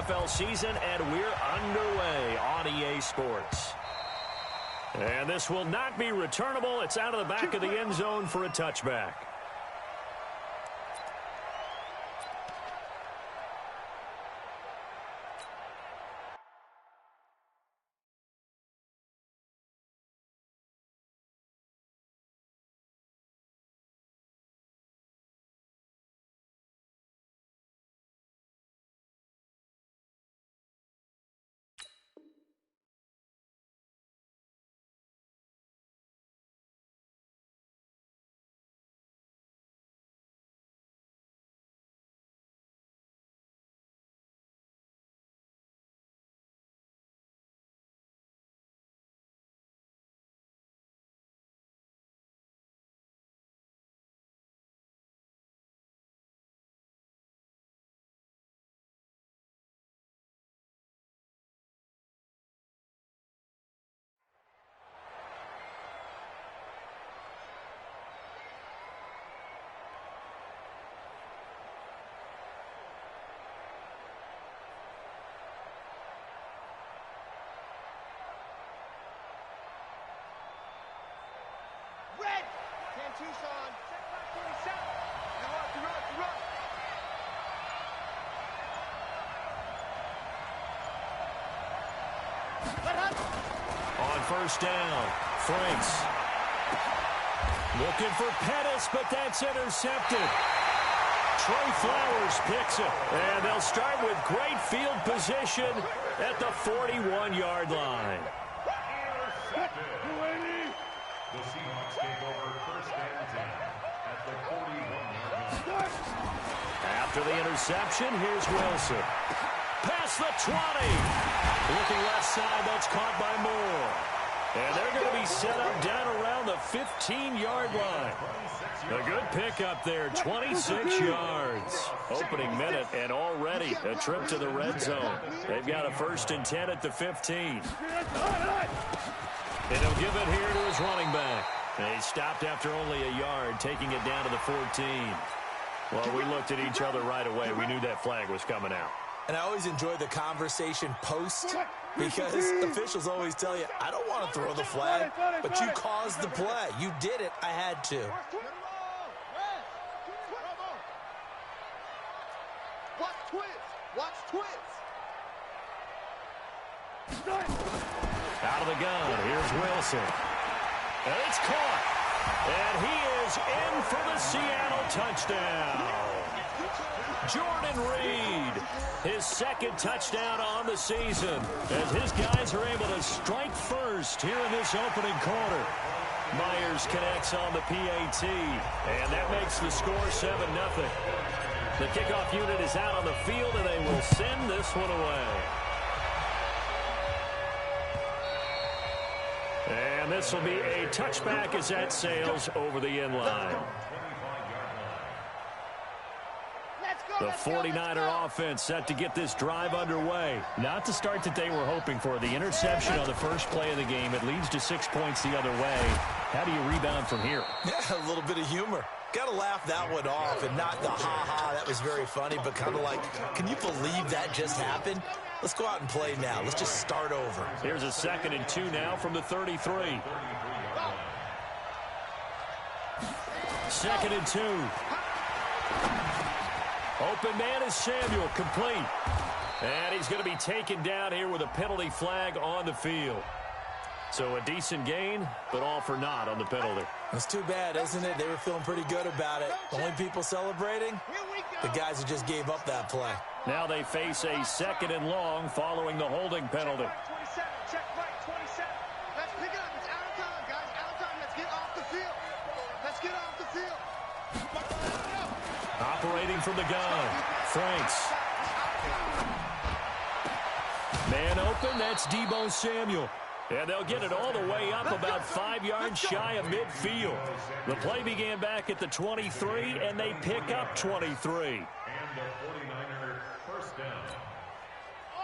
NFL season, and we're underway on EA Sports. And this will not be returnable. It's out of the back of the end zone for a touchback. Tucson, check back 47. You run. On first down, Franks. Looking for Pettis, but that's intercepted. Trey Flowers picks it. And they'll start with great field position at the 41-yard line. The Seahawks take over first and 10 at the 41-yard line. After the interception, here's Wilson. Past the 20. Looking left side, that's caught by Moore. And they're going to be set up down around the 15-yard line. A good pickup there, 26 yards. Opening minute, and already a trip to the red zone. They've got a first and 10 at the 15. And he'll give it here to his running back. And he stopped after only a yard, taking it down to the 14. Well, we looked at each other right away. We knew that flag was coming out. And I always enjoy the conversation post because officials always tell you, I don't want to throw the flag, but you caused the play. You did it. I had to. Watch twins. Out of the gun, here's Wilson. And it's caught. And he is in for the Seattle touchdown. Jordan Reed, his second touchdown on the season, as his guys are able to strike first here in this opening quarter. Myers connects on the PAT, and that makes the score 7-0. The kickoff unit is out on the field, and they will send this one away. And this will be a touchback as that sails over the end line. The 49er offense set to get this drive underway. Not the start that they were hoping for. The interception on the first play of the game. It leads to 6 points the other way. How do you rebound from here? Yeah, a little bit of humor. Got to laugh that one off and not the ha-ha, that was very funny, but kind of like, can you believe that just happened? Let's go out and play now. Let's just start over. Here's a 2nd and 2 now from the 33. 2nd and 2. Open man is Samuel, complete. And he's going to be taken down here with a penalty flag on the field. So a decent gain, but all for naught on the penalty. It's too bad, isn't it? They were feeling pretty good about it. The only people celebrating, the guys who just gave up that play. Now they face a 2nd and long following the holding penalty. 27, check right, 27. Let's pick it up. It's out of time, guys. Out of time. Let's get off the field. Let's get off the field. Operating from the gun, Franks. Man open, that's Deebo Samuel. And they'll get it all the way up about 5 yards shy of midfield. The play began back at the 23, and they pick up 23. And the 49er first down.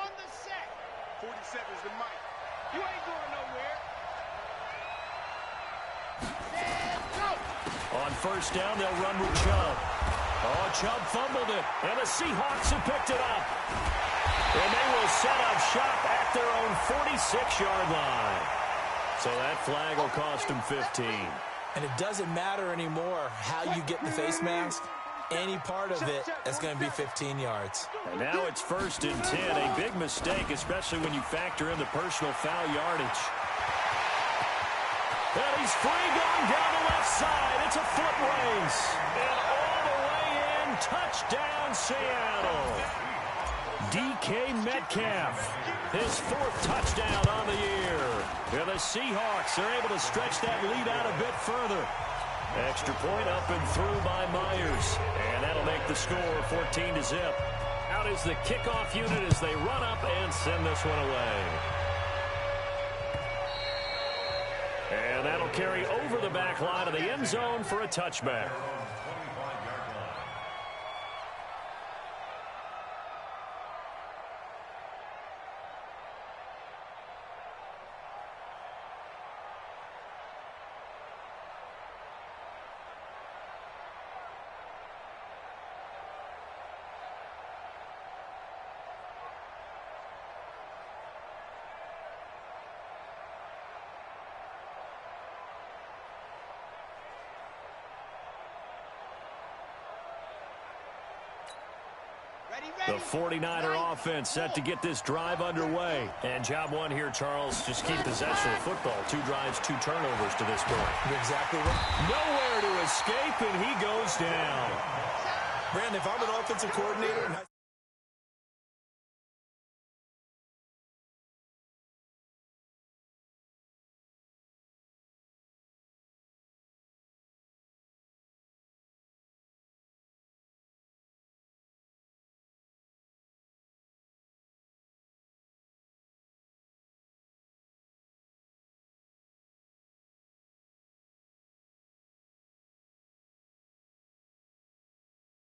On the set. 47 is the mic. You ain't going nowhere. And go. On first down, they'll run with Chubb. Oh, Chubb fumbled it, and the Seahawks have picked it up. And 6-yard line. So that flag will cost him 15. And it doesn't matter anymore how you get the face mask. Any part of it is going to be 15 yards. And now it's 1st and 10. A big mistake, especially when you factor in the personal foul yardage. And he's free going down the left side. It's a foot race. And all the way in, touchdown Seattle. DK Metcalf, his 4th touchdown on the year. And the Seahawks are able to stretch that lead out a bit further. Extra point up and through by Myers. And that'll make the score 14-0. Out is the kickoff unit as they run up and send this one away. And that'll carry over the back line of the end zone for a touchback. The 49er offense set to get this drive underway. And job one here, Charles, just keep possession of football. 2 drives, 2 turnovers to this point. You're exactly right. Nowhere to escape, and he goes down. Brandon, if I'm an offensive coordinator...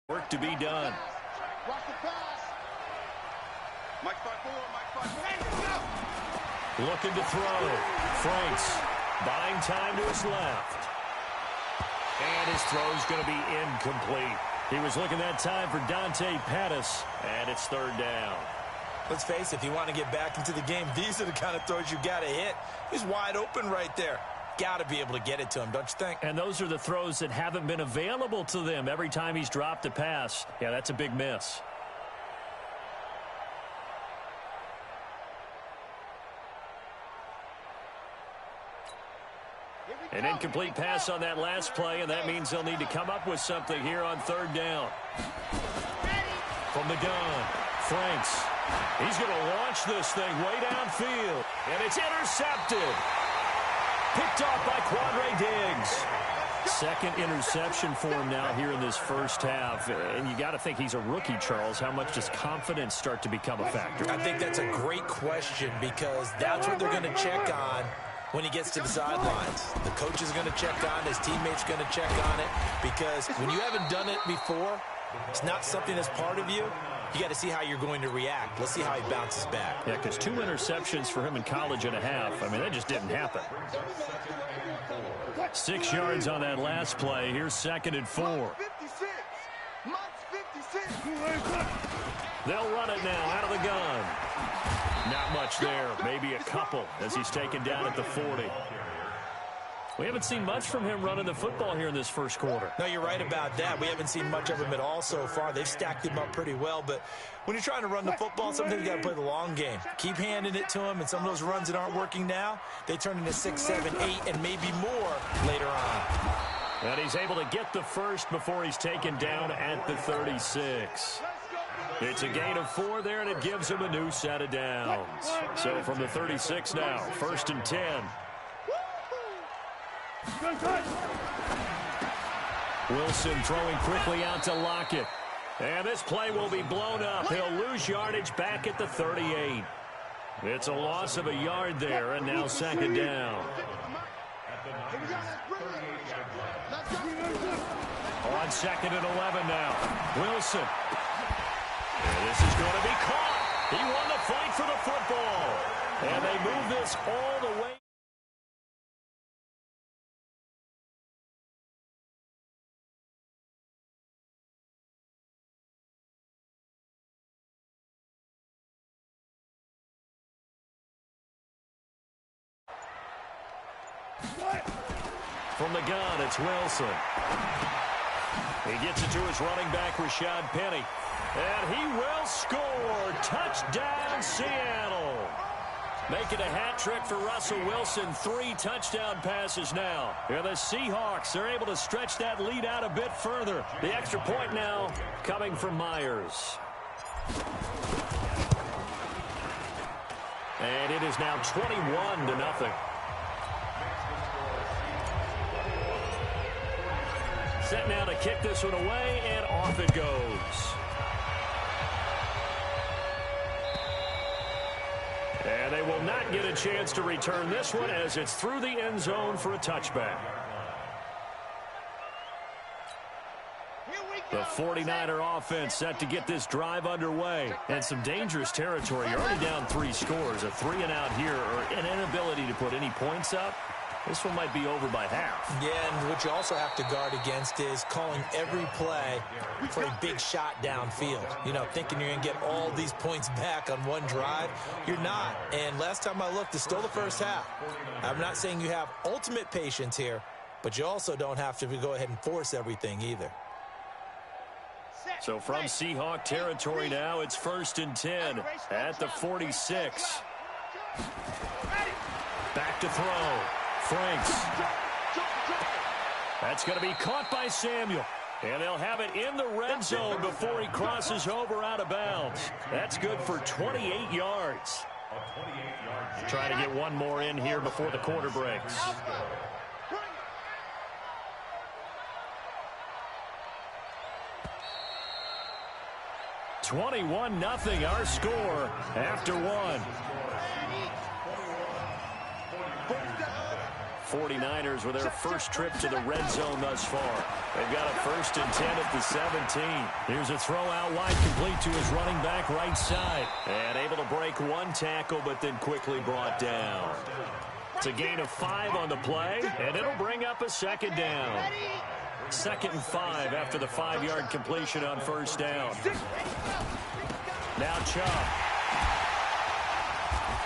Work to be done. Watch the pass. Mike 5-4, Mike 5-4. Looking to throw. Franks buying time to his left. And his throw's going to be incomplete. He was looking that time for Dante Pettis, and it's 3rd down. Let's face it, if you want to get back into the game, these are the kind of throws you got to hit. He's wide open right there. Got to be able to get it to him, don't you think? And those are the throws that haven't been available to them every time he's dropped a pass. Yeah, that's a big miss. An incomplete pass on that last play, and that means they'll need to come up with something here on 3rd down. From the gun, Franks. He's going to launch this thing way downfield, and it's intercepted. Picked off by Quandre Diggs. 2nd interception for him now here in this first half. And you got to think he's a rookie, Charles. How much does confidence start to become a factor? I think that's a great question because that's what they're going to check on when he gets to the sidelines. The coach is going to check on, his teammates going to check on it, because when you haven't done it before, it's not something that's part of you. You got to see how you're going to react. Let's see how he bounces back. Yeah, because 2 interceptions for him in college and a half. I mean, that just didn't happen. 6 yards on that last play. Here's 2nd and 4. They'll run it now out of the gun. Not much there. Maybe a couple as he's taken down at the 40. We haven't seen much from him running the football here in this first quarter. No, you're right about that. We haven't seen much of him at all so far. They've stacked him up pretty well, but when you're trying to run the football, sometimes you got to play the long game. Keep handing it to him, and some of those runs that aren't working now, they turn into 6, 7, 8, and maybe more later on. And he's able to get the first before he's taken down at the 36. It's a gain of 4 there, and it gives him a new set of downs. So from the 36 now, 1st and 10. Wilson throwing quickly out to Lockett. And this play will be blown up. He'll lose yardage back at the 38. It's a loss of a yard there, and now 2nd down. On 2nd and 11 now. Wilson. And this is going to be caught. He won the fight for the football. And they move this all the way. From the gun, it's Wilson. He gets it to his running back, Rashad Penny. And he will score. Touchdown, Seattle. Making a hat trick for Russell Wilson. 3 touchdown passes now. And the Seahawks are able to stretch that lead out a bit further. The extra point now coming from Myers. And it is now 21-0. Set now to kick this one away, and off it goes. And they will not get a chance to return this one as it's through the end zone for a touchback. The 49er offense set to get this drive underway. And some dangerous territory. You're already down 3 scores. A 3-and-out here, or an inability to put any points up. This one might be over by half. Yeah, and what you also have to guard against is calling every play for a big shot downfield. You know, thinking you're going to get all these points back on one drive. You're not. And last time I looked, it's still the first half. I'm not saying you have ultimate patience here, but you also don't have to go ahead and force everything either. So from Seahawk territory now, it's 1st and 10 at the 46. Back to throw. Franks. That's going to be caught by Samuel. And they'll have it in the red zone before he crosses over out of bounds. That's good for 28 yards. Trying to get one more in here before the quarter breaks. (21-0) our score after one. 49ers with their first trip to the red zone thus far. They've got a 1st and 10 at the 17. Here's a throw out wide, complete to his running back right side. And able to break one tackle, but then quickly brought down. It's a gain of 5 on the play, and it'll bring up a 2nd down. 2nd and 5 after the 5-yard completion on 1st down. Now Chubb.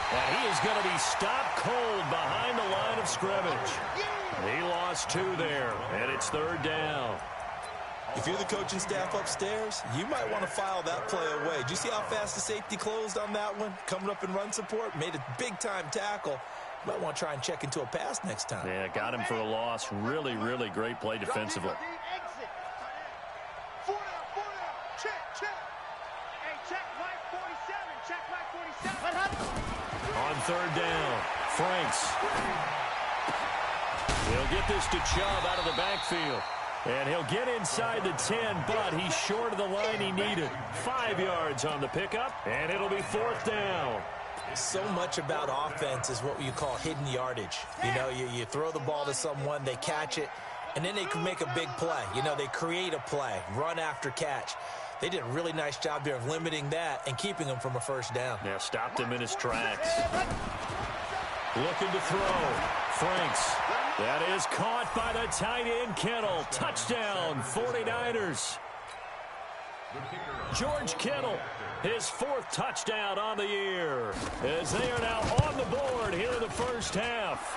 And he is going to be stopped cold behind the line of scrimmage. He lost 2 there, and it's 3rd down. If you're the coaching staff upstairs, you might want to file that play away. Do you see how fast the safety closed on that one? Coming up in run support, made a big-time tackle. You might want to try and check into a pass next time. Yeah, got him for a loss. Really, really great play defensively. On 3rd down, Franks. He'll get this to Chubb out of the backfield. And he'll get inside the 10, but he's short of the line he needed. 5 yards on the pickup, and it'll be 4th down. So much about offense is what you call hidden yardage. You know, you throw the ball to someone, they catch it, and then they can make a big play. You know, they create a play, run after catch. They did a really nice job there of limiting that and keeping him from a 1st down. Yeah, stopped him in his tracks. Looking to throw. Franks. That is caught by the tight end, Kittle. Touchdown, 49ers. George Kittle, his 4th touchdown on the year, as they are now on the board here in the 1st half.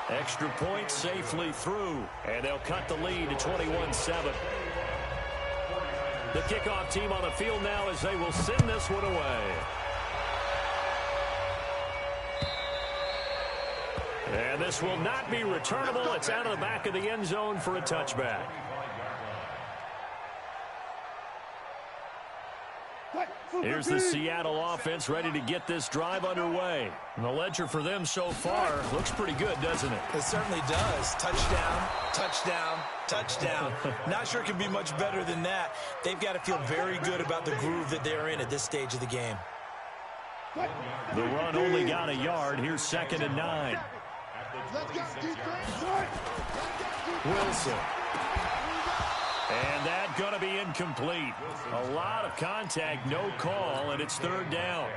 Extra point safely through, and they'll cut the lead to 21-7. The kickoff team on the field now as they will send this one away. And this will not be returnable. It's out of the back of the end zone for a touchback. Here's the Seattle offense ready to get this drive underway. And the ledger for them so far looks pretty good, doesn't it? It certainly does. Touchdown, touchdown, touchdown. Not sure it can be much better than that. They've got to feel very good about the groove that they're in at this stage of the game. The run only got a yard. Here's 2nd and 9. Wilson. And that going to be incomplete. A lot of contact, no call, and it's 3rd down.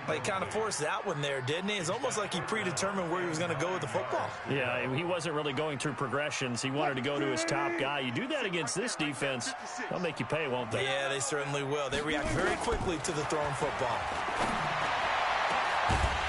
But he kind of forced that one there, didn't he? It's almost like he predetermined where he was going to go with the football. Yeah, he wasn't really going through progressions. He wanted to go to his top guy. You do that against this defense, they'll make you pay, won't they? Yeah, they certainly will. They react very quickly to the thrown football.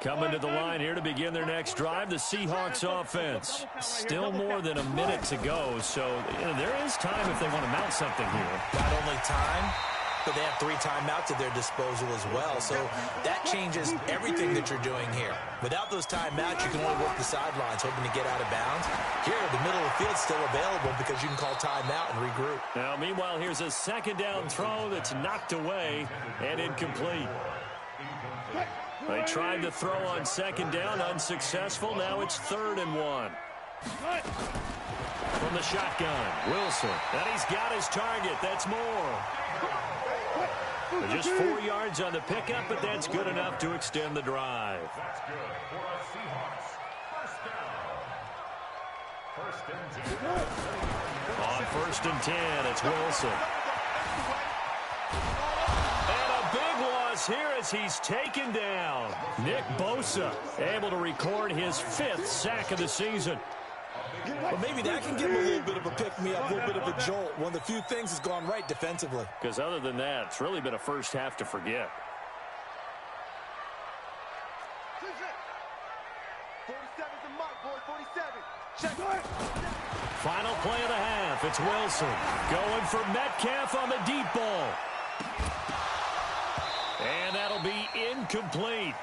Coming to the line here to begin their next drive, the Seahawks offense. Still more than a minute to go, so there is time if they want to mount something here. Not only time, but they have 3 timeouts at their disposal as well, so that changes everything that you're doing here. Without those timeouts, you can only work the sidelines, hoping to get out of bounds. Here, the middle of the field's still available because you can call timeout and regroup. Now, meanwhile, here's a second down throw that's knocked away and incomplete. They tried to throw on second down, unsuccessful. Now it's 3rd and 1. From the shotgun, Wilson. And he's got his target. That's more. Just 4 yards on the pickup, but that's good enough to extend the drive. That's good for the Seahawks. First down. On 1st and 10, it's Wilson. And a big loss here as he's taken down. Nick Bosa able to record his 5th sack of the season. But maybe that can give him a little bit of a pick-me-up, a little bit of a jolt. One of the few things that's gone right defensively. Because other than that, it's really been a first half to forget. 47's a mark, boy. 47. Check it. Final play of the half. It's Wilson going for Metcalf on the deep ball. And that'll be incomplete.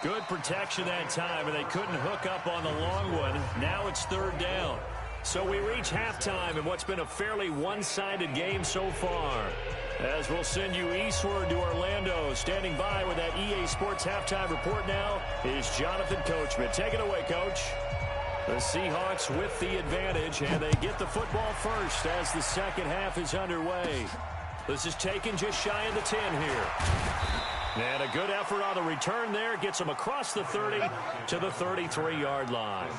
Good protection that time, and they couldn't hook up on the long one. Now it's 3rd down. So we reach halftime in what's been a fairly one-sided game so far. As we'll send you eastward to Orlando. Standing by with that EA Sports halftime report now is Jonathan Coachman. Take it away, Coach. The Seahawks with the advantage, and they get the football first as the second half is underway. This is taken just shy of the 10 here. And a good effort on the return there. Gets them across the 30 to the 33-yard line.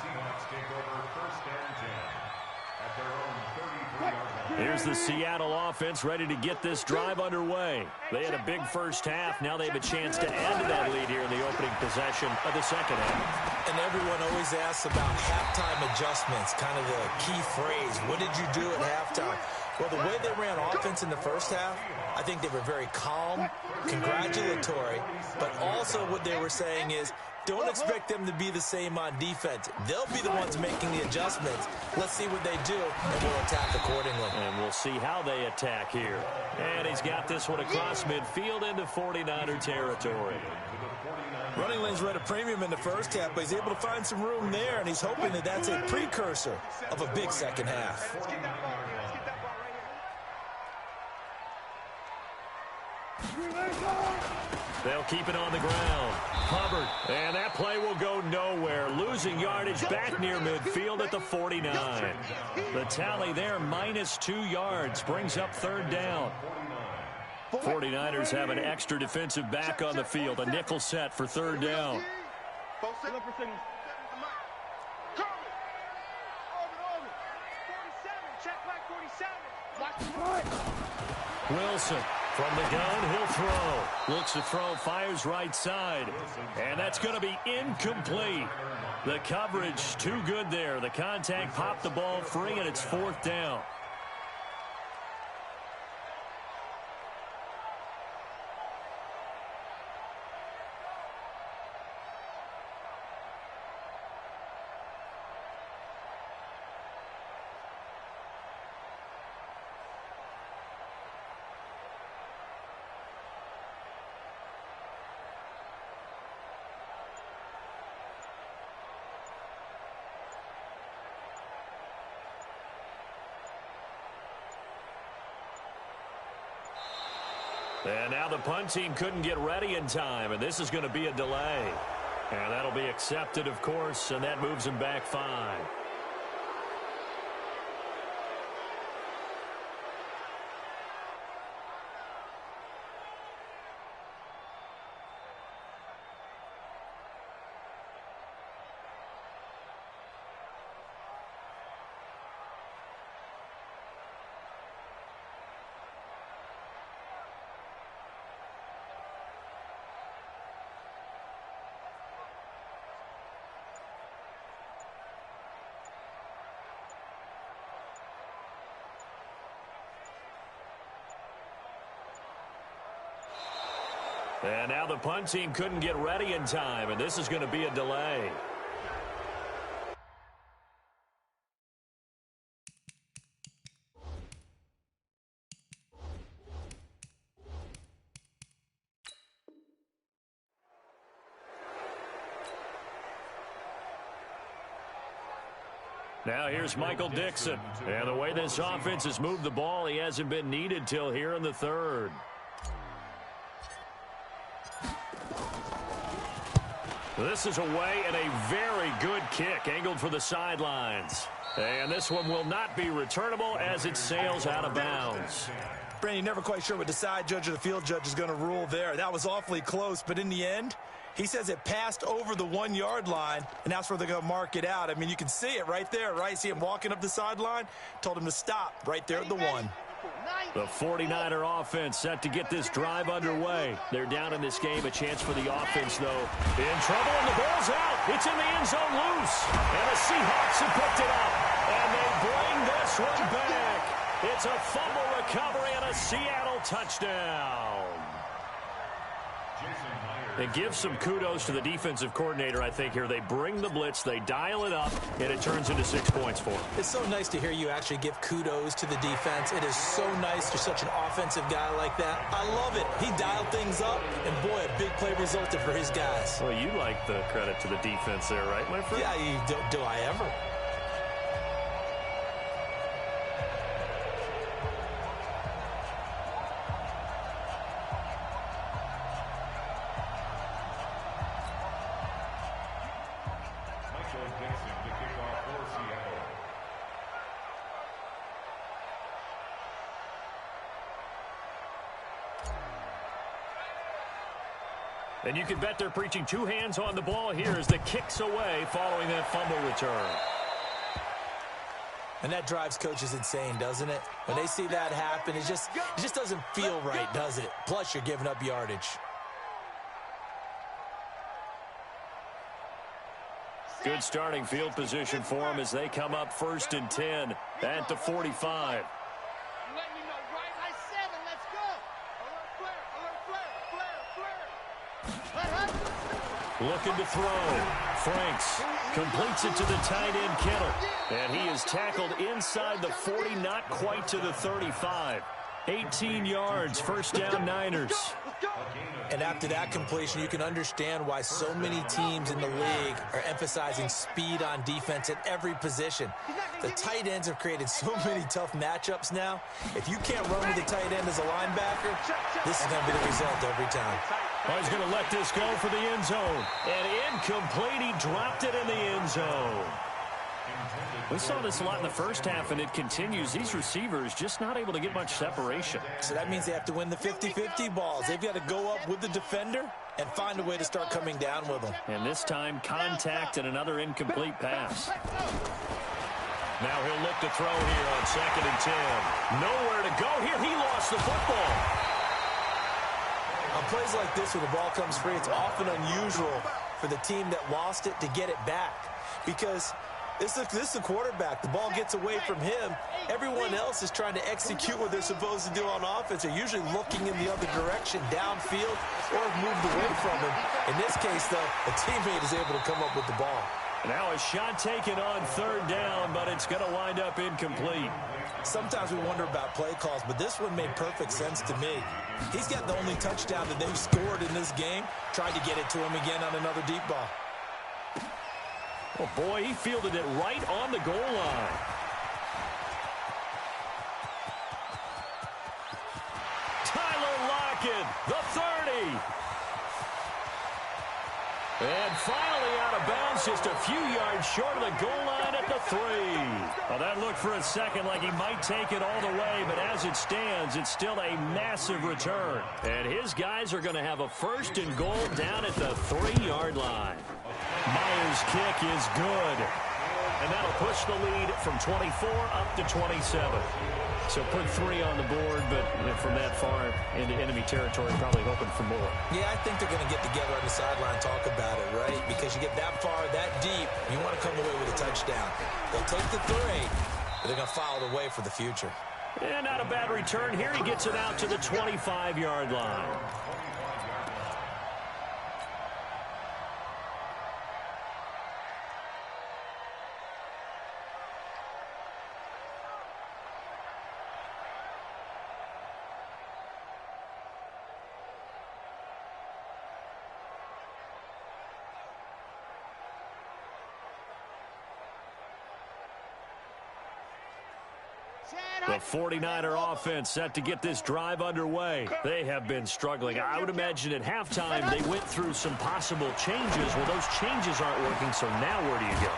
Here's the Seattle offense ready to get this drive underway. They had a big first half. Now they have a chance to add to that lead here in the opening possession of the second half. And everyone always asks about halftime adjustments, kind of the key phrase. What did you do at halftime? Well, the way they ran offense in the first half, I think they were very calm, congratulatory, but also what they were saying is, don't expect them to be the same on defense. They'll be the ones making the adjustments. Let's see what they do, and we'll attack accordingly. And we'll see how they attack here. And he's got this one across midfield into 49er territory. Running lanes were at a premium in the first half, but he's able to find some room there, and he's hoping that that's a precursor of a big second half. They'll keep it on the ground. Hubbard, and that play will go nowhere. Losing yardage back near midfield at the 49. The tally there, -2 yards, brings up 3rd down. 49ers have an extra defensive back on the field. A nickel set for 3rd down. Wilson from the gun, he'll throw. Looks to throw, fires right side. And that's going to be incomplete. The coverage too good there. The contact popped the ball free, and it's 4th down. And now the punt team couldn't get ready in time, and this is going to be a delay. And that'll be accepted, of course, and that moves them back 5. And now the punt team couldn't get ready in time, and this is going to be a delay. Now here's Michael Dixon. And the way this offense has moved the ball, he hasn't been needed till here in the third. This is away and a very good kick angled for the sidelines. And this one will not be returnable as it sails out of bounds. Brandon, you're never quite sure what the side judge or the field judge is going to rule there. That was awfully close, but in the end, he says it passed over the 1-yard line, and that's where they're going to mark it out. I mean, you can see it right there, right? See him walking up the sideline? Told him to stop right there at the 1. The 49er offense set to get this drive underway. They're down in this game. A chance for the offense, though. In trouble, and the ball's out. It's in the end zone loose. And the Seahawks have picked it up. And they bring this one back. It's a fumble recovery and a Seattle touchdown. And give some kudos to the defensive coordinator, I think, here. They bring the blitz, they dial it up, and it turns into 6 points for them. It's so nice to hear you actually give kudos to the defense. It is so nice. You're such an offensive guy like that. I love it. He dialed things up, and boy, a big play resulted for his guys. Well, you like the credit to the defense there, right, my friend? Yeah, do I ever? And you can bet they're preaching 2 hands on the ball here as the kick's away following that fumble return. And that drives coaches insane, doesn't it? When they see that happen, it just doesn't feel right, does it? Plus, you're giving up yardage. Good starting field position for them as they come up 1st and 10 at the 45. Looking to throw. Franks completes it to the tight end, Kittle. And he is tackled inside the 40, not quite to the 35. 18 yards, first down Niners. And after that completion, you can understand why so many teams in the league are emphasizing speed on defense at every position. The tight ends have created so many tough matchups now. If you can't run with the tight end as a linebacker, this is going to be the result every time. Oh, he's going to let this go for the end zone. And incomplete, he dropped it in the end zone. We saw this a lot in the first half, and it continues. These receivers just not able to get much separation. So that means they have to win the 50-50 balls. They've got to go up with the defender and find a way to start coming down with them. And this time, contact and another incomplete pass. Now he'll look to throw here on 2nd and 10. Nowhere to go here. He lost the football. On plays like this where the ball comes free, it's often unusual for the team that lost it to get it back because this is the quarterback. The ball gets away from him. Everyone else is trying to execute what they're supposed to do on offense. They're usually looking in the other direction, downfield, or have moved away from him. In this case, though, a teammate is able to come up with the ball. Now a shot taken on 3rd down, but it's going to wind up incomplete. Sometimes we wonder about play calls, but this one made perfect sense to me. He's got the only touchdown that they've scored in this game. Tried to get it to him again on another deep ball. Oh, boy, he fielded it right on the goal line. Tyler Lockett, the 30. And finally out of bounds, just a few yards short of the goal line at the 3. Well, that looked for a second like he might take it all the way, but as it stands, it's still a massive return. And his guys are going to have a 1st and goal down at the 3-yard line. Myers' kick is good. And that'll push the lead from 24 up to 27. So put 3 on the board, but from that far into enemy territory, probably hoping for more. Yeah, I think they're going to get together on the sideline and talk about it, right? Because you get that far, that deep, you want to come away with a touchdown. They'll take the 3, but they're going to file it away for the future. And not a bad return here. He gets it out to the 25-yard line. The 49er offense set to get this drive underway. They have been struggling. I would imagine at halftime they went through some possible changes. Well, those changes aren't working, so now where do you go?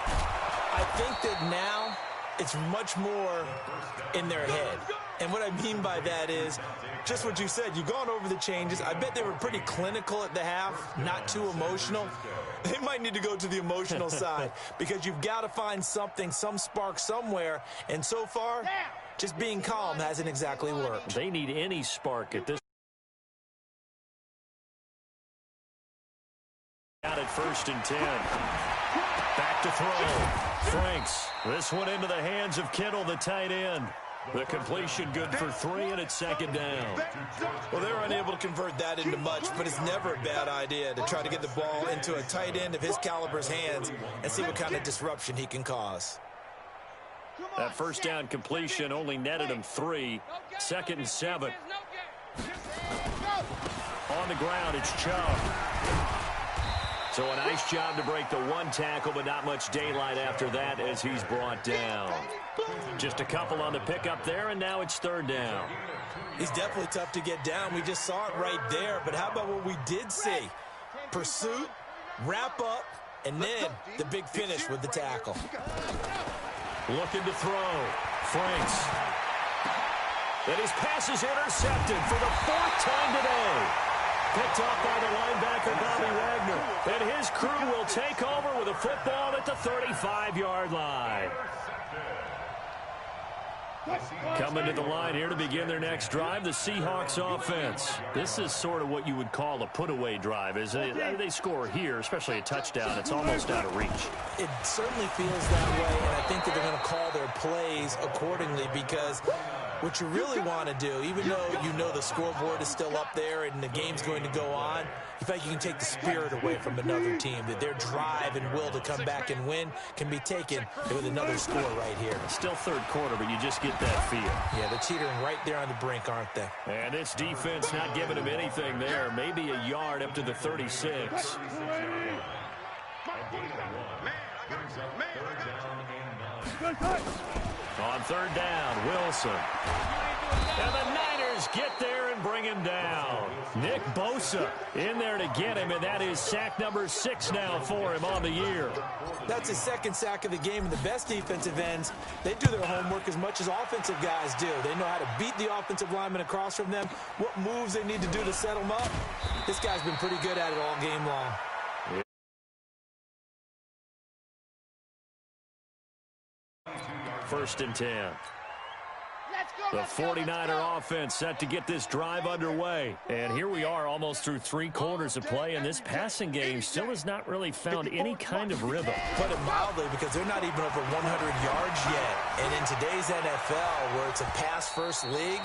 I think that now it's much more in their head. And what I mean by that is just what you said. You've gone over the changes. I bet they were pretty clinical at the half, not too emotional. They might need to go to the emotional side because you've got to find something, some spark somewhere. And so far, just being calm hasn't exactly worked. They need any spark at this. Out at 1st and 10. Back to throw. Franks. This one into the hands of Kittle, the tight end. The completion good for 3, and it's 2nd down. Well, they're unable to convert that into much, but it's never a bad idea to try to get the ball into a tight end of his caliber's hands and see what kind of disruption he can cause. That 1st down completion only netted him 3. 2nd and 7. On the ground, it's Chubb. So a nice job to break the 1 tackle, but not much daylight after that as he's brought down. Just a couple on the pickup there, and now it's 3rd down. He's definitely tough to get down. We just saw it right there, but how about what we did see? Pursuit, wrap up, and then the big finish with the tackle. Looking to throw. Franks. And his pass is intercepted for the 4th time today. Picked off by the linebacker, Bobby Wagner. And his crew will take over with a football at the 35-yard line. Coming to the line here to begin their next drive, the Seahawks offense. This is sort of what you would call a put-away drive. As they score here, especially a touchdown, it's almost out of reach. It certainly feels that way, and I think that they're going to call their plays accordingly because what you really want to do, even though you know the scoreboard is still up there and the game's going to go on, you feel like you can take the spirit away from another team, that their drive and will to come back and win can be taken with another score right here. Still 3rd quarter, but you just get that feel. Yeah, they're teetering right there on the brink, aren't they? And this defense not giving them anything there. Maybe a yard up to the 36. On 3rd down, Wilson. And the Niners get there and bring him down. Nick Bosa in there to get him, and that is sack number 6 now for him on the year. That's his 2nd sack of the game, and the best defensive ends, they do their homework as much as offensive guys do. They know how to beat the offensive lineman across from them, what moves they need to do to set them up. This guy's been pretty good at it all game long. 1st and 10. The 49er offense set to get this drive underway. And here we are almost through 3 quarters of play, and this passing game still has not really found any kind of rhythm. Put it mildly, because they're not even over 100 yards yet. And in today's NFL, where it's a pass-first league,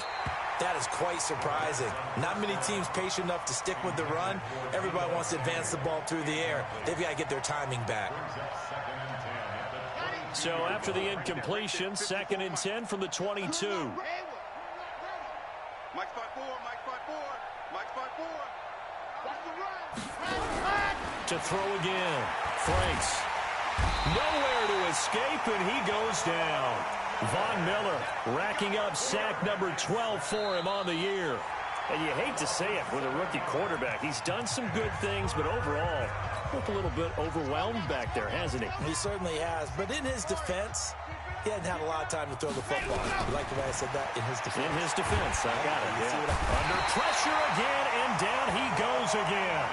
that is quite surprising. Not many teams patient enough to stick with the run. Everybody wants to advance the ball through the air. They've got to get their timing back. So after the incompletion, 2nd and 10 from the 22. Mike 5-4, Mike 5-4, Mike 5-4. Watch the run. To throw again. Franks. Nowhere to escape, and he goes down. Von Miller racking up sack number 12 for him on the year. And you hate to say it with a rookie quarterback. He's done some good things, but overall, looked a little bit overwhelmed back there, hasn't he? He certainly has. But in his defense, he hadn't had a lot of time to throw the football. You like the way I said that? In his defense. In his defense, I got it. Yeah. Under pressure again, and down he goes again.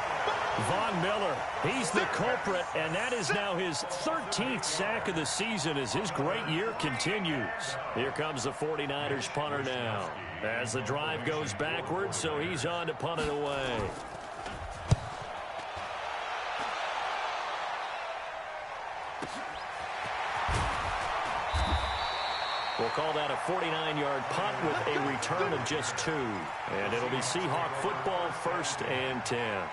Von Miller, he's the culprit, and that is now his 13th sack of the season as his great year continues. Here comes the 49ers punter now. As the drive goes backwards, so he's on to punt it away. We'll call that a 49-yard punt with a return of just 2. And it'll be Seahawk football, 1st and 10.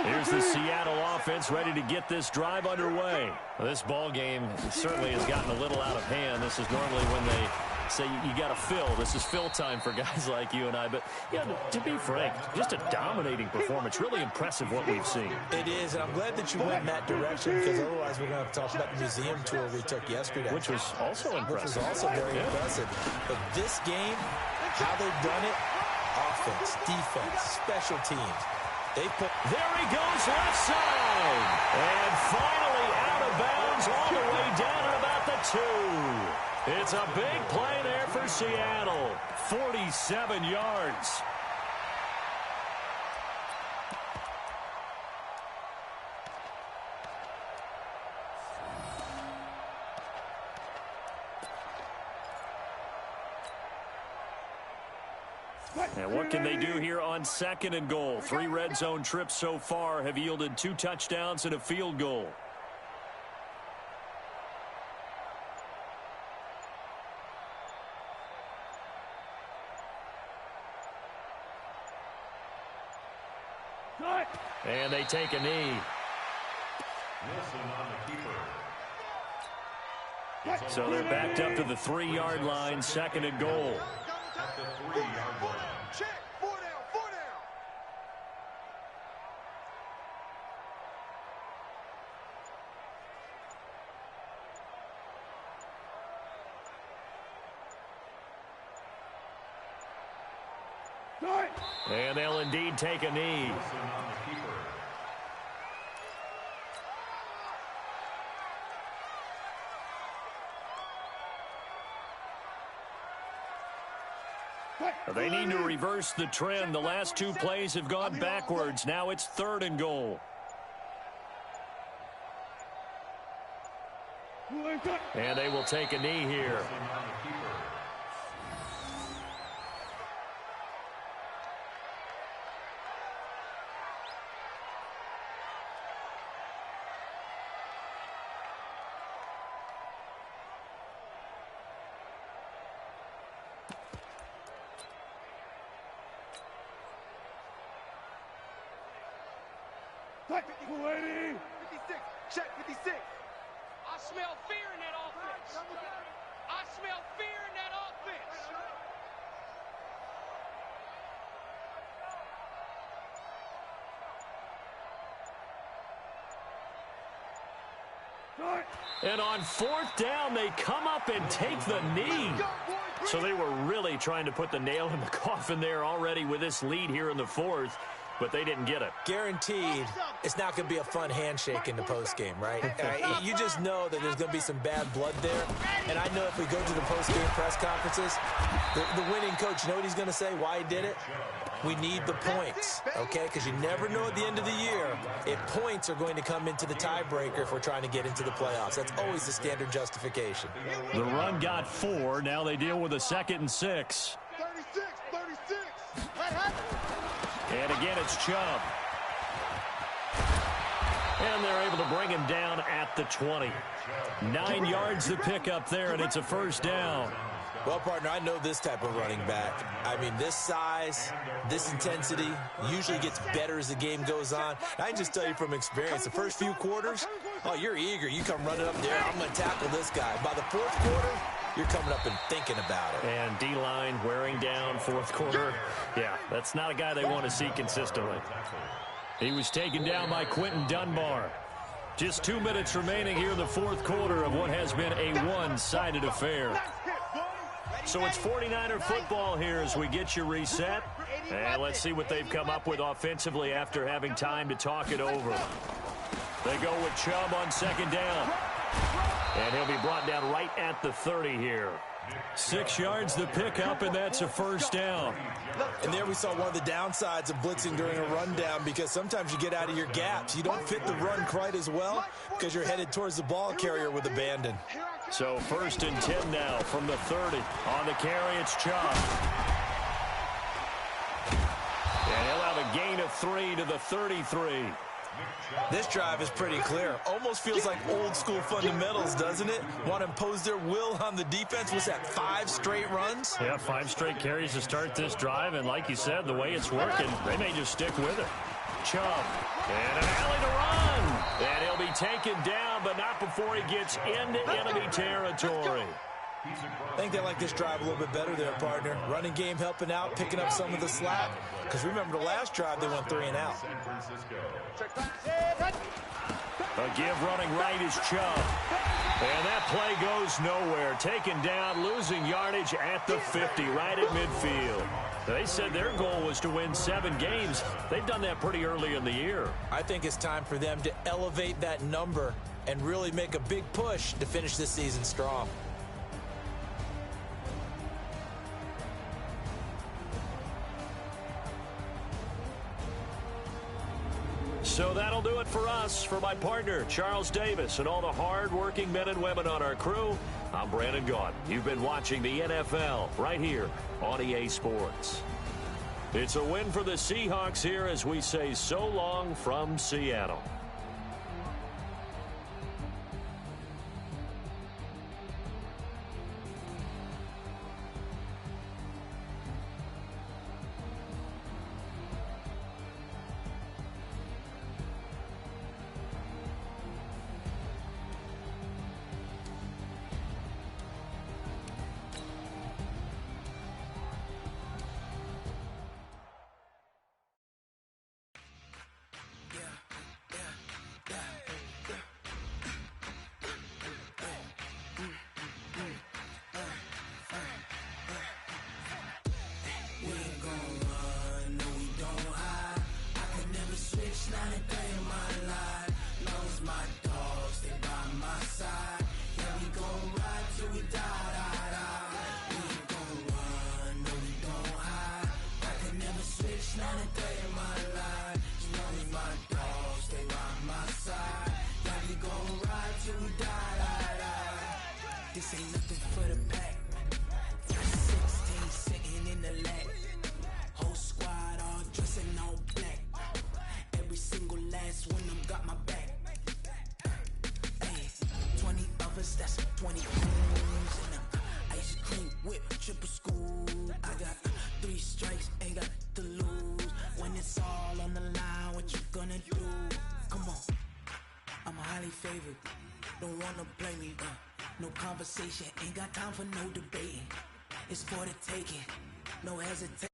Here's the Seattle offense ready to get this drive underway. Well, this ball game certainly has gotten a little out of hand. This is normally when they say you got to fill. This is fill time for guys like you and I. But, yeah, to be frank, just a dominating performance. Really impressive what we've seen. It is, and I'm glad that you went in that direction because otherwise we're going to have to talk about the museum tour we took yesterday. Which was also impressive. Which was also very impressive. But this game, how they've done it, offense, defense, special teams. There he goes left side. And finally out of bounds all the way down at about the 2. It's a big play there for Seattle. 47 yards. And what can they do here on 2nd and goal? 3 red zone trips so far have yielded 2 touchdowns and a field goal. And they take a knee. So they're backed up to the 3-yard line, 2nd and goal. At the 3-yard line. Check. 4 down. 4 down. And they'll indeed take a knee. They need to reverse the trend. The last 2 plays have gone backwards. Now it's 3rd and goal. And they will take a knee here. Lady. 56. Check. 56. I smell fear in that offense. I smell fear in that offense. And on 4th down, they come up and take the knee. So they were really trying to put the nail in the coffin there already with this lead here in the 4th. But they didn't get it. Guaranteed, it's not going to be a fun handshake in the postgame, right? You just know that there's going to be some bad blood there. And I know if we go to the postgame press conferences, the winning coach, you know what he's going to say, why he did it? We need the points, okay? Because you never know at the end of the year if points are going to come into the tiebreaker if we're trying to get into the playoffs. That's always the standard justification. The run got 4. Now they deal with a 2nd and 6. 36. And again, it's Chubb. And they're able to bring him down at the 20. 9 yards to pick up there, and it's a 1st down. Well, partner, I know this type of running back. I mean, this size, this intensity usually gets better as the game goes on. I can just tell you from experience, the first few quarters, oh, you're eager. You come running up there, I'm going to tackle this guy. By the 4th quarter, you're coming up and thinking about it. And D-line wearing down 4th quarter. Yeah, that's not a guy they want to see consistently. He was taken down by Quentin Dunbar. Just 2 minutes remaining here in the 4th quarter of what has been a one-sided affair. So it's 49er football here as we get you reset. And let's see what they've come up with offensively after having time to talk it over. They go with Chubb on 2nd down. And he'll be brought down right at the 30 here. 6 yards to pick up, and that's a 1st down. And there we saw one of the downsides of blitzing during a rundown, because sometimes you get out of your gaps. You don't fit the run quite as well because you're headed towards the ball carrier with abandon. So 1st and 10 now from the 30. On the carry, it's Chubb. And he'll have a gain of 3 to the 33. This drive is pretty clear. Almost feels like old school fundamentals, doesn't it? Want to impose their will on the defense. Was that 5 straight runs? Yeah, 5 straight carries to start this drive. And like you said, the way it's working, they may just stick with it. Chubb. And an alley to run. And he'll be taken down, but not before he gets into enemy territory. I think they like this drive a little bit better there, partner. Running game helping out, picking up some of the slack. Because remember the last drive, they went 3 and out. A give running right is Chubb. And that play goes nowhere. Taken down, losing yardage at the 50, right at midfield. They said their goal was to win 7 games. They've done that pretty early in the year. I think it's time for them to elevate that number and really make a big push to finish this season strong. So that'll do it for us. For my partner, Charles Davis, and all the hard-working men and women on our crew, I'm Brandon Gaudin. You've been watching the NFL right here on EA Sports. It's a win for the Seahawks here as we say so long from Seattle. This ain't nothing for the pack. 16 sitting in the lat. Whole squad all dressing all black. Every single last one of them got my back. Hey, 20 of us, that's 20 rooms. And ice cream whip, triple school. I got 3 strikes, ain't got to lose. When it's all on the line, what you gonna do? Come on, I'm highly favored. Don't wanna blame me, no conversation, ain't got time for no debating. It's for the taking, no hesitation.